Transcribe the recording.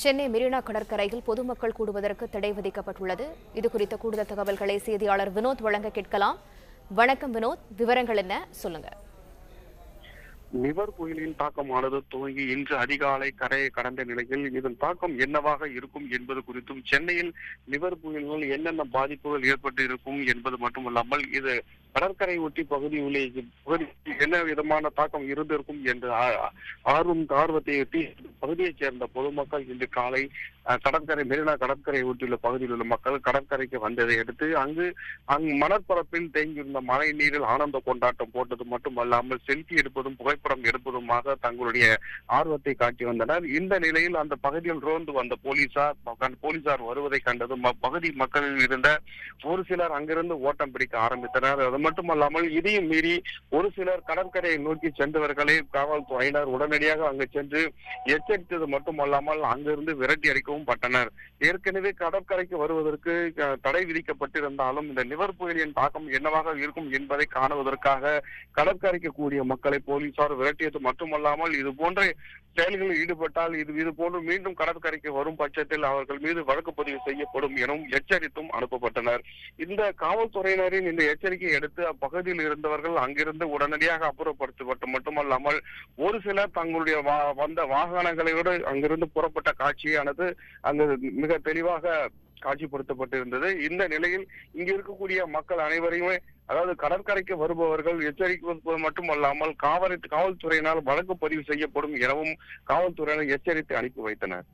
சென்னை மெரினா கடற்கரையில் பொதுமக்கள் கூடுவதற்கு தடை விதிக்கப்பட்டுள்ளது. இதுகுறித்த கூடுதல் தகவல்களை செய்தியாளர் வினோத் வழங்க கேட்கலாம். வணக்கம் வினோத், விவரங்கள் என்ன சொல்லுங்க? நிவர் புயலின் தாக்கமானது துவங்கி இன்று அதிகாலை கரையை கடந்த நிலையில் இதன் தாக்கம் என்னவாக இருக்கும் என்பது குறித்தும் சென்னையில் நிவர் புயல்கள் என்னென்ன பாதிப்புகள் ஏற்பட்டு இருக்கும் என்பது மட்டுமல்லாமல் இது கடற்கரை ஒட்டி பகுதியில் என்ன விதமான தாக்கம் இருந்திருக்கும் என்ற ஆர்வத்தை ஒட்டி பகுதியைச் சேர்ந்த பொதுமக்கள் இன்று காலை மெரினா கடற்கரை ஒட்டியுள்ள பகுதியில் உள்ள மக்கள் கடற்கரைக்கு வந்ததை அடுத்து அங்கு மணற்பரப்பில் தேங்கியிருந்த மழை நீரில் ஆனந்த கொண்டாட்டம் போட்டது மட்டுமல்லாமல் செல்ஃபி எடுப்பதும் புகைப்படம் எடுப்பதுமாக தங்களுடைய ஆர்வத்தை காட்டி வந்தனர். இந்த நிலையில் அந்த பகுதியில் ரோந்து வந்த போலீசார் வருவதை கண்டதும் அப்பகுதி மக்களில் இருந்த ஒரு சிலர் அங்கிருந்து ஓட்டம் பிடிக்க ஆரம்பித்தனர். அது மட்டுமல்லாமல் இதையும் மீறி ஒரு சிலர் கடற்கரையை நோக்கி சென்றவர்களை காவல்துறையினர் உடனடியாக அங்கு சென்று எச்சரித்தது மட்டுமல்லாமல் அங்கிருந்து விரட்டி அடிக்கவும் பட்டனர். ஏற்கனவே கடற்கரைக்கு வருவதற்கு தடை விதிக்கப்பட்டிருந்தாலும் இந்த நிவர் புயலின் தாக்கம் என்னவாக இருக்கும் என்பதை காணுவதற்காக கடற்கரைக்கு கூடிய மக்களை போலீசார் விரட்டியது மட்டுமல்லாமல் இது போன்ற செயல்களில் ஈடுபட்டால் இது போன்று மீண்டும் கடற்கரைக்கு வரும் பட்சத்தில் அவர்கள் மீது வழக்கு பதிவு செய்யப்படும் எனவும் எச்சரித்தும் அனுப்பப்பட்டனர். இந்த காவல்துறையினரின் இந்த எச்சரிக்கையை அடுத்து அப்பகுதியில் இருந்தவர்கள் அங்கிருந்து உடனடியாக அப்புறப்படுத்தப்பட்டு மட்டுமல்லாமல் ஒரு சிலர் தங்களுடைய வந்த வாகனங்களோடு அங்கிருந்து புறப்பட்ட காட்சியானது அங்கு மிக தெளிவாக காட்சிப்படுத்தப்பட்டிருந்தது. இந்த நிலையில் இங்கு இருக்கக்கூடிய மக்கள் அனைவரையுமே, அதாவது கடற்கரைக்கு வருபவர்கள் எச்சரிப்பது மட்டுமல்லாமல் காவல்துறையினால் வழக்கு பதிவு செய்யப்படும் எனவும் காவல்துறையினர் எச்சரித்து அனுப்பி வைத்தனர்.